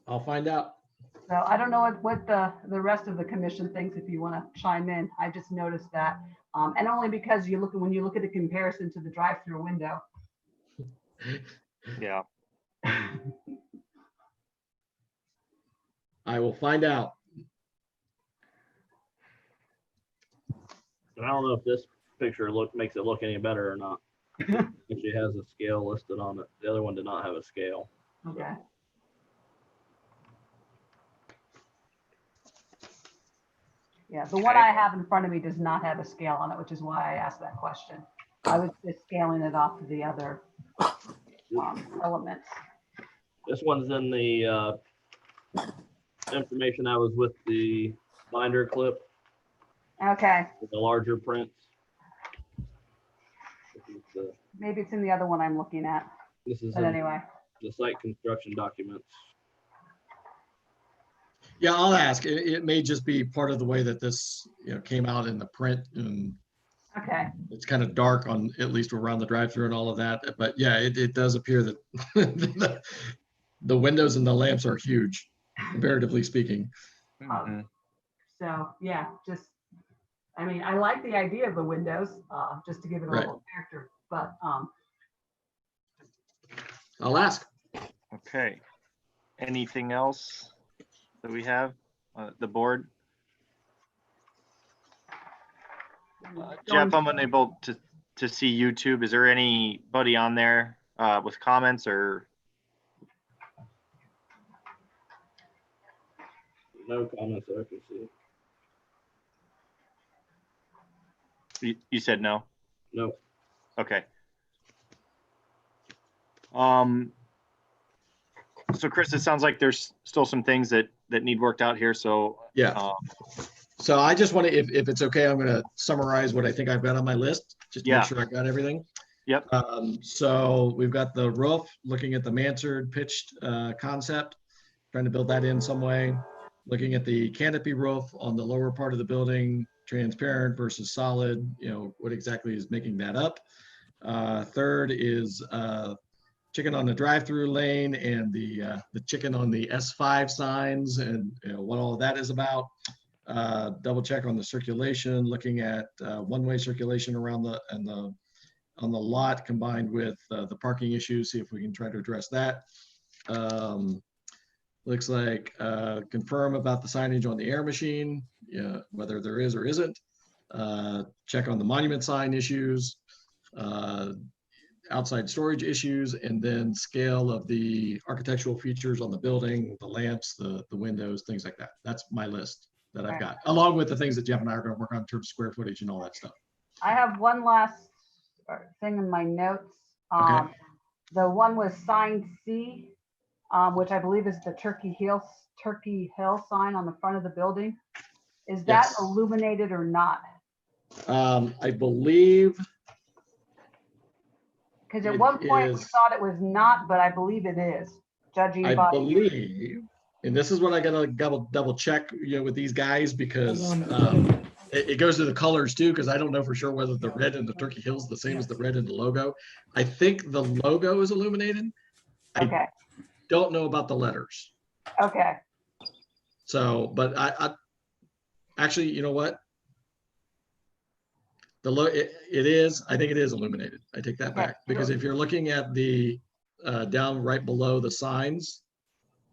I'll find out. So I don't know what the rest of the commission thinks, if you want to chime in. I just noticed that. And only because when you look at the comparison to the drive-through window. Yeah. I will find out. And I don't know if this picture makes it look any better or not. If she has a scale listed on it. The other one did not have a scale. Okay. Yeah, the one Okay. I have in front of me does not have a scale on it, which is why I asked that question. I was just scaling it off of the other elements. This one's in the information I was with the binder clip, Okay, with the larger prints. maybe it's in the other one I'm looking at, This is but in anyway. the site construction documents. Yeah, I'll ask. It may just be part of the way that this, came out in the print, and Okay, it's kind of dark on at least around the drive-through and all of that. But yeah, it does appear that the windows and the lamps are huge, comparatively speaking. Mhm. so yeah, I like the idea of the windows, just to give it a Right. little character, but I'll ask. Okay. Anything else that we have, the board? Jeff, I'm unable to see YouTube. Is there anybody on there with comments or? No comments that I can see. You said no? No. Okay. So Chris, it sounds like there's still some things that need worked out here. So Yeah. So I just want to, if it's okay, I'm going to summarize what I think I've got on my list, just to Yeah. make sure I got everything. Yep. So we've got the roof, looking at the mansard pitched concept, trying to build that in some way. Looking at the canopy roof on the lower part of the building, transparent versus solid, what exactly is making that up. Third is chicken on the drive-through lane and the chicken on the S5 signs, and what all of that is about. Double check on the circulation, looking at one-way circulation around on the lot combined with the parking issues, see if we can try to address that. Looks like confirm about the signage on the air machine, whether there is or isn't. Check on the monument sign issues, outside storage issues, and then scale of the architectural features on the building, the lamps, the windows, things like that. That's my list that I've got, along with the things that Jeff and I are going to work on in terms of square footage and all that stuff. I have one last thing in my notes. Okay. The one was sign C, which I believe is the Turkey Hill sign on the front of the building. Is that Yes. illuminated or not? I believe. Because at It one point we is- thought it was not, but I believe it is, judging I by. believe, and this is what I gotta double check, with these guys, because it goes to the colors too, because I don't know for sure whether the red in the Turkey Hill is the same as the red in the logo. I think the logo is illuminated. I Okay, don't know about the letters. okay, So, but I actually, you know what? It is, I think it is illuminated. I take that Okay. back, because if you're looking at the down right below the signs.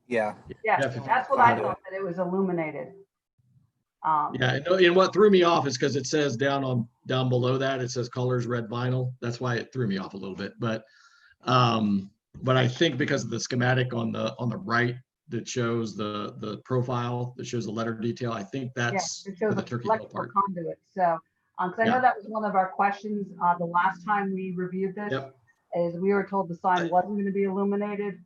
Yeah. yeah, if you that's what I find it. thought, that it was illuminated. Yeah, and what threw me off is because it says down below that, it says colors red vinyl. That's why it threw me off a little bit. But I think because of the schematic on the right that shows the profile, that shows the letter detail, I think Yeah, that's it for shows the a Turkey Hill electrical part. conduit, so, 'cause I know Yeah. that was one of our questions, the last time we reviewed this. Yep. Is we were told the sign wasn't gonna be illuminated.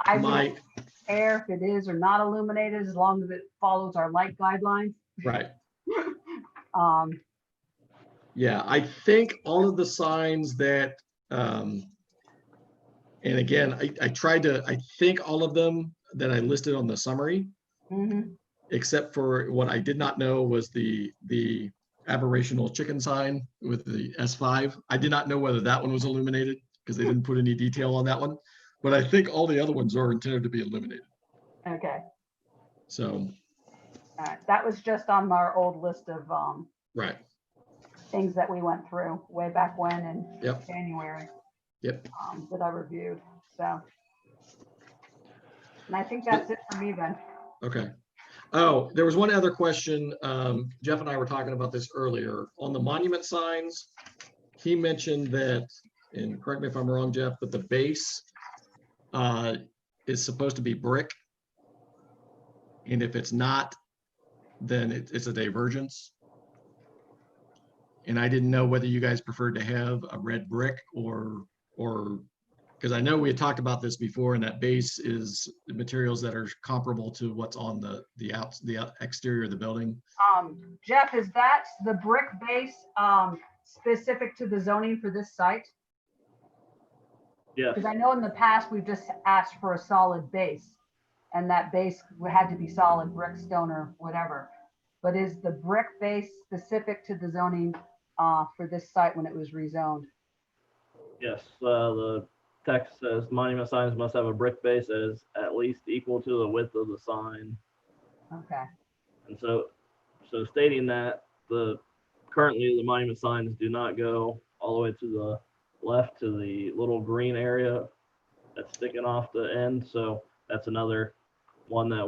I My, really care if it is or not illuminated, as long as it follows our light guidelines. right. Um, Yeah, I think all of the signs that, and again, I think all of them that I listed on the summary, mhm. except for what I did not know was the aberrational chicken sign with the S5. I did not know whether that one was illuminated because they didn't put any detail on that one. But I think all the other ones are intended to be illuminated. Okay, So, all right, that was just on our old list of, right. things that we went through way back when in Yep. January, Yep. that I reviewed, so. And I think that's it for me then. Okay. Oh, there was one other question. Jeff and I were talking about this earlier. On the monument signs, he mentioned that, and correct me if I'm wrong, Jeff, but the base is supposed to be brick. And if it's not, then it's a divergence. And I didn't know whether you guys preferred to have a red brick or because I know we had talked about this before, and that base is the materials that are comparable to what's on the exterior of the building. Jeff, is that the brick base, specific to the zoning for this site? Yes, Because I know in the past, we've just asked for a solid base, and that base had to be solid brick, stone, or whatever. But is the brick base specific to the zoning, for this site when it was rezoned? yes. The text says monument signs must have a brick base that is at least equal to the width of the sign. Okay, And so stating that currently the monument signs do not go all the way to the left to the little green area that's sticking off the end. So that's another one that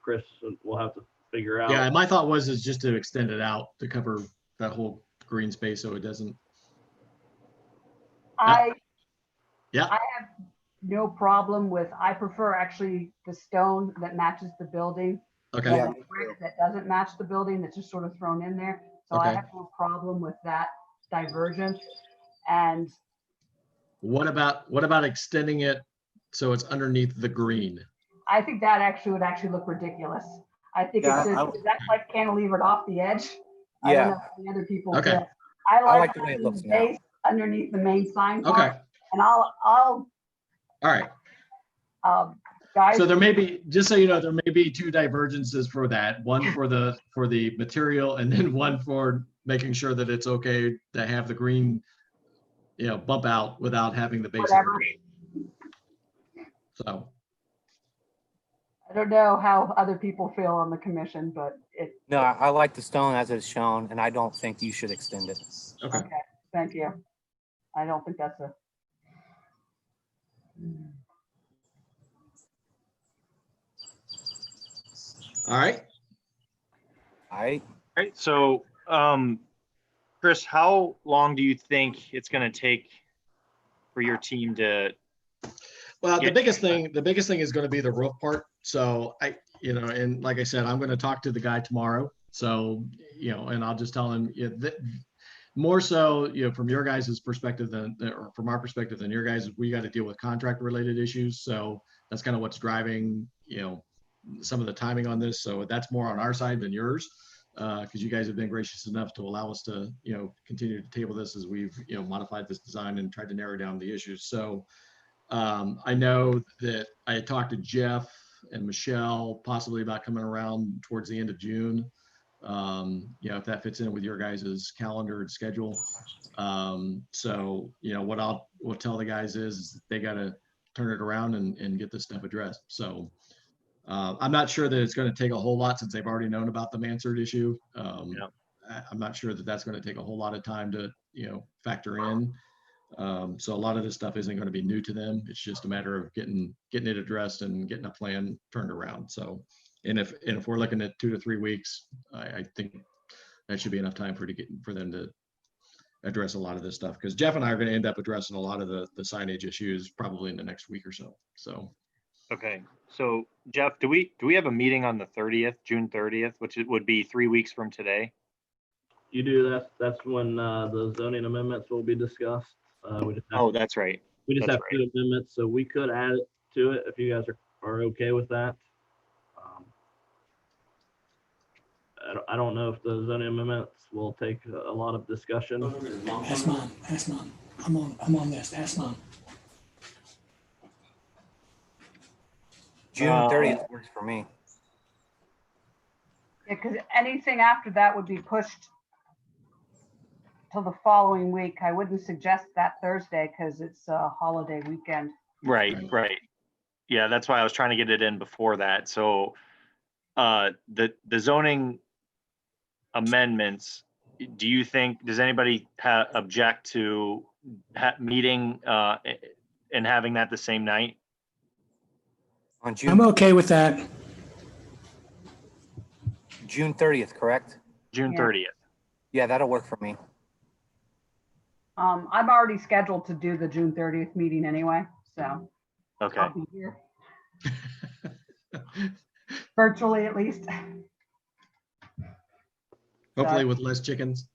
Chris will have to figure out. Yeah, and my thought was is just to extend it out to cover that whole green space so it doesn't. Yeah. I have no problem with, I prefer actually the stone that matches the building. Okay. than the brick that doesn't match the building, that's just sort of thrown in there. So I Okay. have no problem with that divergence. And What about extending it so it's underneath the green? I think that would actually look ridiculous. I think Yeah, it should, is that like cantilevered off the edge? I don't Yeah. know if the other people Okay. feel. I like like the way it having looks the now. base underneath the main sign Okay. part. And I'll, All right. guys. So there may be, just so you know, there may be two divergences for that. One for the material, and then one for making sure that it's okay to have the green, bump out without having the base. Whatever. So, I don't know how other people feel on the commission, but No, I like the stone as it's shown, and I don't think you should extend it. okay. okay, thank you. I don't think that's a. All right. I Right, so, Chris, how long do you think it's gonna take for your team to, Well, the Yeah. biggest thing is going to be the roof part. So and like I said, I'm going to talk to the guy tomorrow. So, and I'll just tell him more so, from your guys' perspective or from our perspective than your guys, we got to deal with contract related issues. So that's kind of what's driving, some of the timing on this. So that's more on our side than yours. Because you guys have been gracious enough to allow us to, continue to table this as we've, modified this design and tried to narrow down the issues. So I know that I had talked to Jeff and Michelle possibly about coming around towards the end of June You know, if that fits in with your guys' calendar and schedule. So, you know, what we'll tell the guys is they got to turn it around and get this stuff addressed. So I'm not sure that it's going to take a whole lot since they've already known about the Mansard issue. Yeah. I'm not sure that that's going to take a whole lot of time to, you know, factor in. So a lot of this stuff isn't going to be new to them. It's just a matter of getting it addressed and getting a plan turned around. So, and if we're looking at 2 to 3 weeks, I think that should be enough time for them to address a lot of this stuff. Because Jeff and I are going to end up addressing a lot of the signage issues probably in the next week or so. So. Okay, so Jeff, do we have a meeting on the 30th, June 30th, which it would be 3 weeks from today? You do. That's when the zoning amendments will be discussed. Oh, that's right. We just that's have 2 amendments, so we could add it to it if you guys are okay with that. I don't know if the zoning amendments will take a lot of discussion. Ask Mom, ask Mom. I'm on this, ask Mom. June 30th works for me. Yeah, because anything after that would be pushed till the following week. I wouldn't suggest that Thursday because it's a holiday weekend. Right. Yeah, that's why I was trying to get it in before that. So the zoning amendments, does anybody object to meeting and having that the same night? On June I'm okay with that. June 30th, correct? June Yeah. 30th. Yeah, that'll work for me. I'm already scheduled to do the June 30th meeting anyway, so Okay. I'll be here. Virtually, at least. Hopefully with less chickens.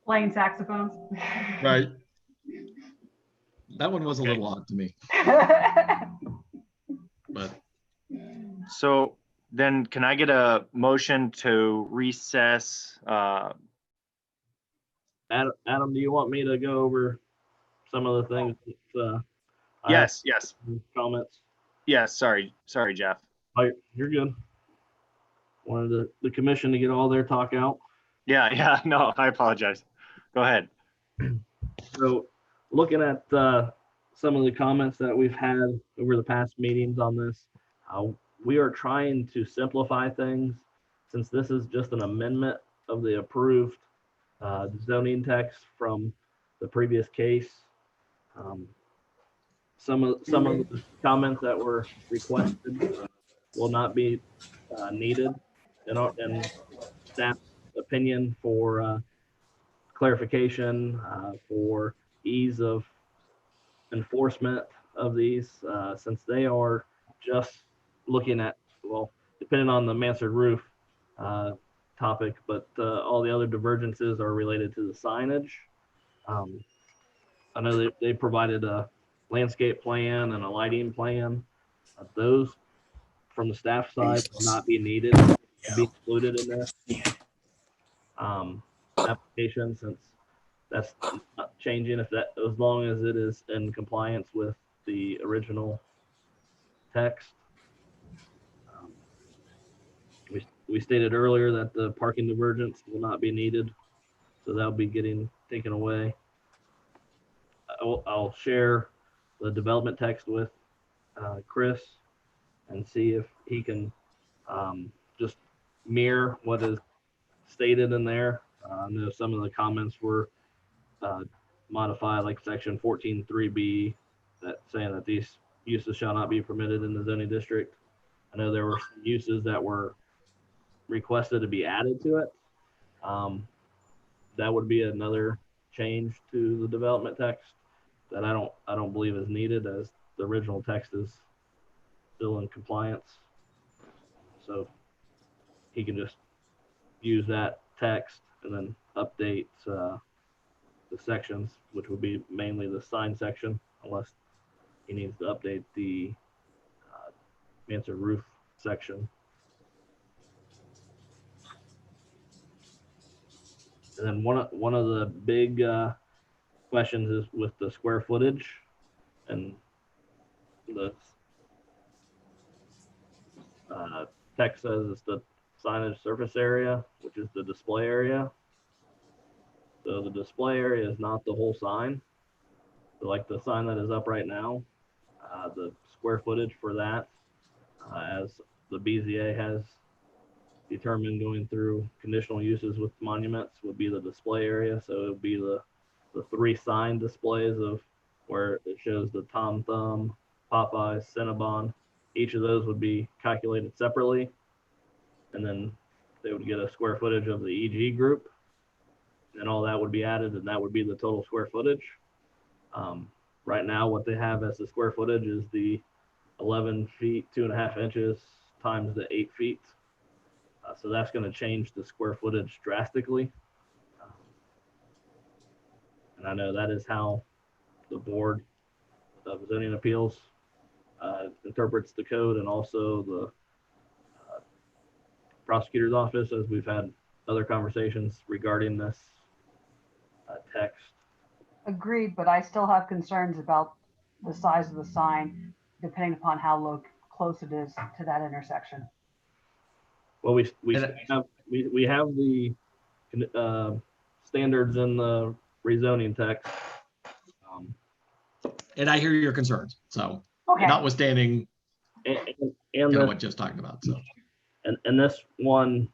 Playing saxophones. Right. That one was a little odd to me, but So then can I get a motion to recess? Adam, do you want me to go over some of the things that, Yes. comments? Yes. Sorry, Jeff. Oh, you're good. Wanted the commission to get all their talk out. Yeah. No, I apologize. Go ahead. So looking at some of the comments that we've had over the past meetings on this, we are trying to simplify things since this is just an amendment of the approved zoning text from the previous case. Some of the comments that were requested will not be needed in staff's opinion for clarification, for ease of enforcement of these, since they are just looking at, well, depending on the mansard roof topic, but all the other divergences are related to the signage. I know they provided a landscape plan and a lighting plan. Those from the staff side will not be needed to be included in this application, since that's not changing as long as it is in compliance with the original text. We stated earlier that the parking divergence will not be needed, so that'll be getting taken away. I'll share the development text with Chris and see if he can just mirror what is stated in there. I know some of the comments were modified, like section 14.3b, that saying that these uses shall not be permitted in the zoning district. I know there were some uses that were requested to be added to it. That would be another change to the development text that I don't believe is needed, as the original text is still in compliance. So he can just use that text and then update the sections, which would be mainly the sign section, unless he needs to update the mansard roof section. And then one of the big questions is with the square footage and the text says it's the signage surface area, which is the display area. So the display area is not the whole sign. So like the sign that is up right now, the square footage for that, as the BZA has determined going through conditional uses with monuments, would be the display area. So it would be the 3 sign displays of where it shows the Tom Thumb, Popeyes, Cinnabon. Each of those would be calculated separately, and then they would get a square footage of the EG group, and all that would be added, and that would be the total square footage. Right now, what they have as the square footage is the 11 feet, 2.5 inches times the 8 feet. So that's going to change the square footage drastically. And I know that is how the Board of Zoning Appeals interprets the code, and also the prosecutor's office, as we've had other conversations regarding this text. Agreed, but I still have concerns about the size of the sign, depending upon how close it is to that intersection. Well, we And- have the standards in the rezoning text. And I hear your concerns. So Okay, notwithstanding And kind of the, what Jeff's talking about. So and this one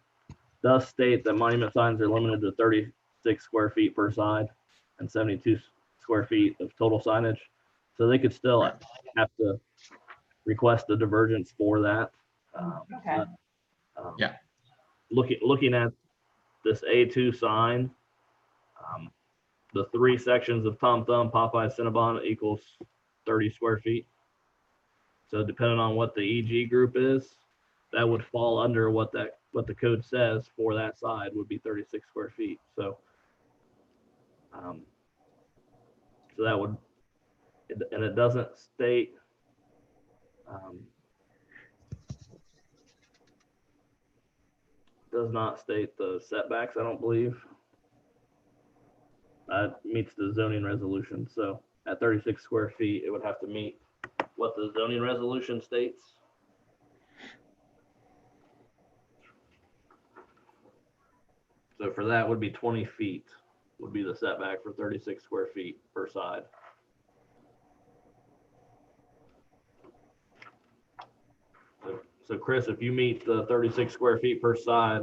does state that monument signs are limited to 36 square feet per side and 72 square feet of total signage. So they could still have to request a divergence for that. okay. Yeah. Looking at this A2 sign, the 3 sections of Tom Thumb, Popeye, Cinnabon equals 30 square feet. So depending on what the EG group is, that would fall under what the code says for that side would be 36 square feet. So, so that would, and it doesn't state, does not state the setbacks, I don't believe. That meets the zoning resolution. So at 36 square feet, it would have to meet what the zoning resolution states. So for that would be 20 feet would be the setback for 36 square feet per side. So Chris, if you meet the 36 square feet per side,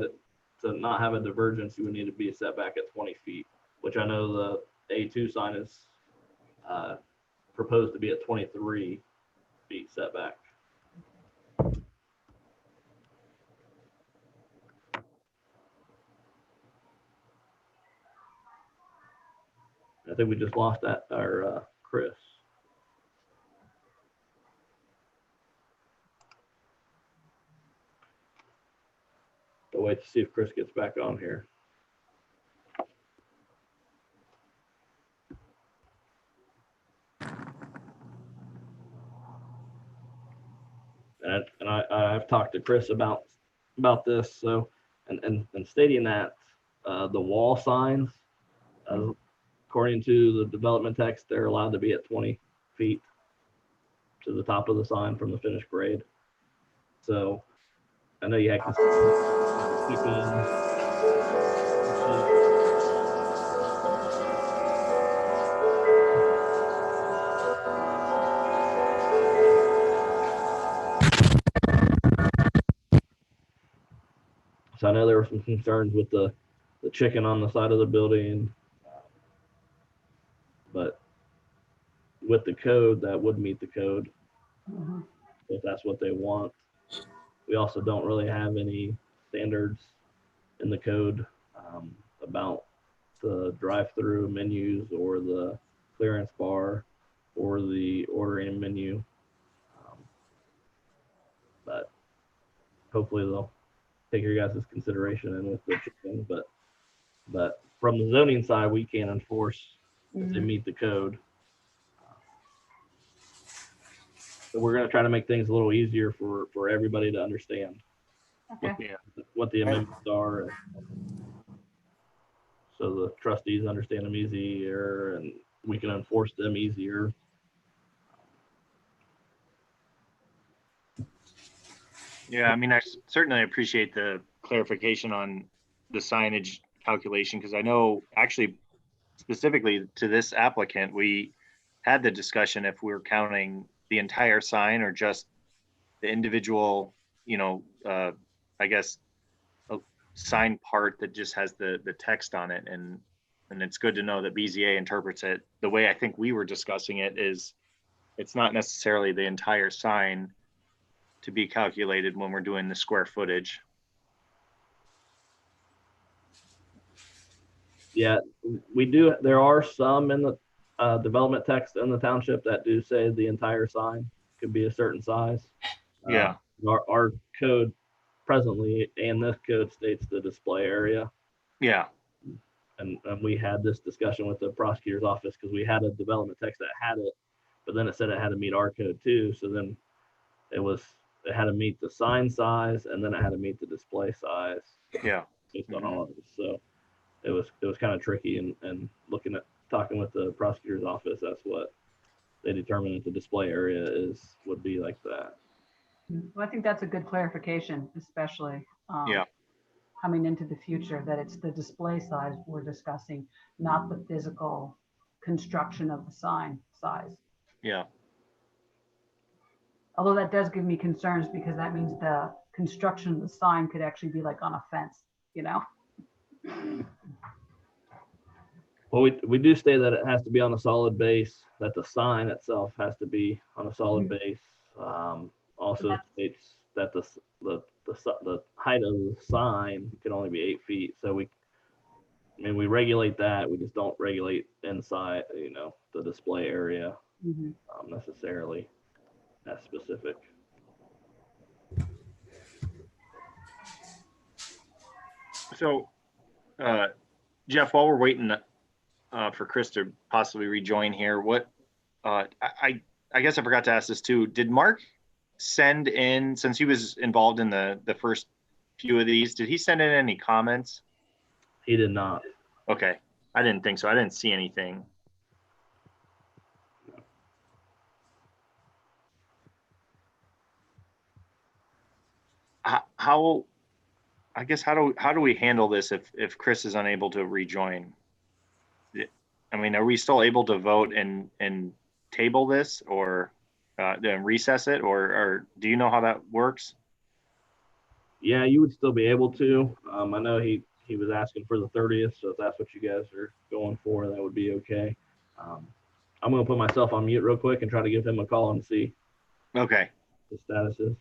to not have a divergence, you would need to be a setback at 20 feet, which I know the A2 sign is proposed to be at 23 feet setback. I think we just lost Chris. I'll wait to see if Chris gets back on here. And I've talked to Chris about this. So, and stating that the wall signs, according to the development text, they're allowed to be at 20 feet to the top of the sign from the finished grade. So I know you had So I know there were some concerns with the chicken on the side of the building, but with the code, that would meet the code Mhm. if that's what they want. We also don't really have any standards in the code about the drive-through menus or the clearance bar or the ordering menu. But hopefully they'll take your guys' consideration in with the chicken. But from the zoning side, we can't enforce if they meet the code. So we're going to try to make things a little easier for everybody to understand Okay. what the amendments are, so the trustees understand them easier and we can enforce them easier. Yeah, I mean, certainly appreciate the clarification on the signage calculation, because I know actually specifically to this applicant, we had the discussion if we were counting the entire sign or just the individual, I guess, a sign part that just has the text on it. And it's good to know that BZA interprets it the way I think we were discussing it is it's not necessarily the entire sign to be calculated when we're doing the square footage. Yeah, we do. There are some in the development text in the township that do say the entire sign could be a certain size. Yeah. Our code presently and this code states the display area. Yeah. And we had this discussion with the prosecutor's office because we had a development text that had it, but then it said it had to meet our code too. So then it had to meet the sign size and then it had to meet the display size. Yeah. Based on all of it. So it was kind of tricky and talking with the prosecutor's office, that's what they determined that the display area would be like that. Well, I think that's a good clarification, especially Yeah. coming into the future, that it's the display size we're discussing, not the physical construction of the sign size. Yeah. Although that does give me concerns because that means the construction of the sign could actually be like on a fence, Well, we do say that it has to be on a solid base, that the sign itself has to be on a solid base. Also states that the height of the sign can only be 8 feet. So we regulate that. We just don't regulate inside, the display area necessarily as specific. So, Jeff, while we're waiting for Chris to possibly rejoin here, I guess I forgot to ask this too. Did Mark send in, since he was involved in the first few of these, did he send in any comments? He did not. Okay. I didn't think so. I didn't see anything. How do we handle this if Chris is unable to rejoin? I mean, are we still able to vote and table this or then recess it, or do you know how that works? Yeah, you would still be able to. I know he was asking for the 30th, so if that's what you guys are going for, that would be okay. I'm going to put myself on mute real quick and try to give him a call and see Okay. the status is.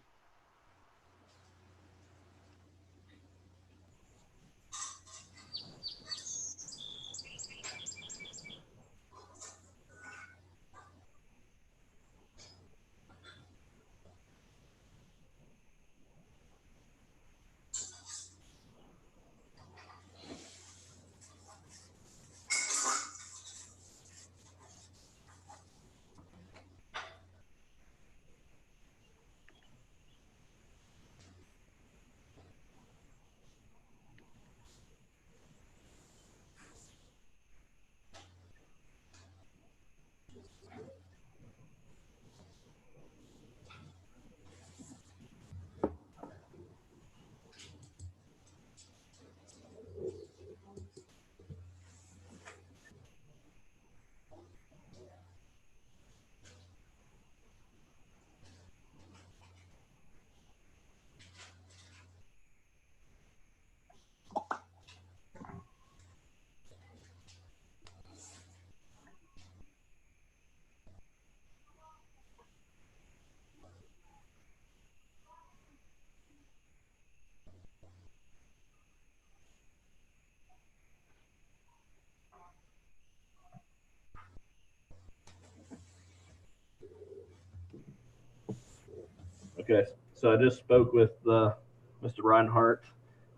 Okay, so I just spoke with Mr. Reinhardt,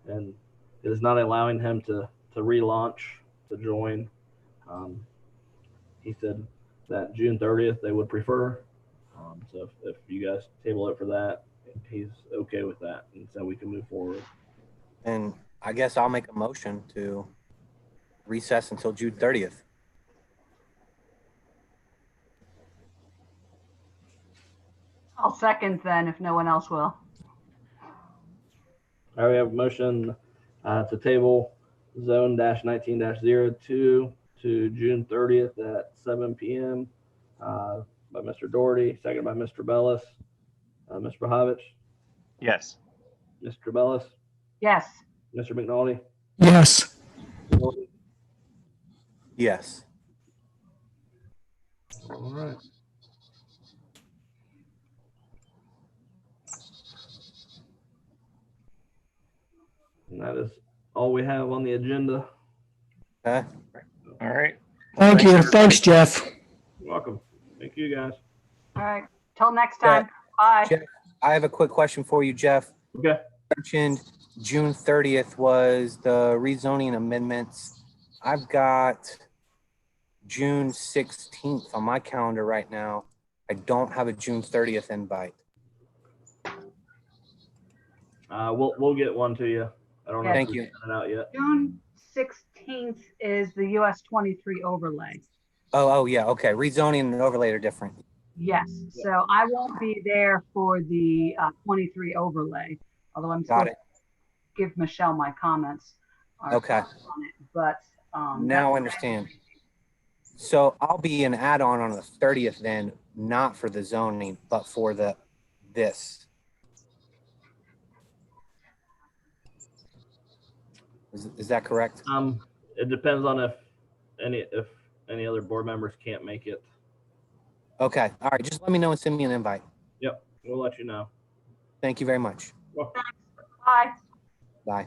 and it is not allowing him to relaunch, to join. He said that June 30th they would prefer. So if you guys table it for that, he's okay with that, and so we can move forward. And I guess I'll make a motion to recess until June 30th. I'll second then if no one else will. All right, we have a motion to table zone-19-02 to June 30th at 7 p.m. By Mr. Doherty, second by Mr. Bellis. Mr. Bahavich, Yes. Mr. Bellis, Yes, Mr. McNulty. Yes. Yes. All right. And that is all we have on the agenda. Okay. All right. Thank you. everybody. Thanks, Jeff. You're welcome. Thank you, guys. all right. Till next Yeah. time. Bye. Jeff, I have a quick question for you, Jeff. Okay. You mentioned June 30th was the rezoning amendments. I've got June 16th on my calendar right now. I don't have a June 30th invite. We'll get one to you. I don't know. Thank if you. we sent it out yet. June 16th is the US 23 overlay. Oh, yeah. Okay. Rezoning and overlay are different. Yes, so I won't be there for the 23 overlay, although I'm Got supposed to give Michelle my comments. Okay. on it, But. Now I understand. So I'll be an add-on on the 30th then, not for the zoning, but for this. Is that correct? It depends on if any other board members can't make it. Okay. All right. Just let me know and send me an invite. Yep, we'll let you know. Thank you very much. Well, Bye. Bye.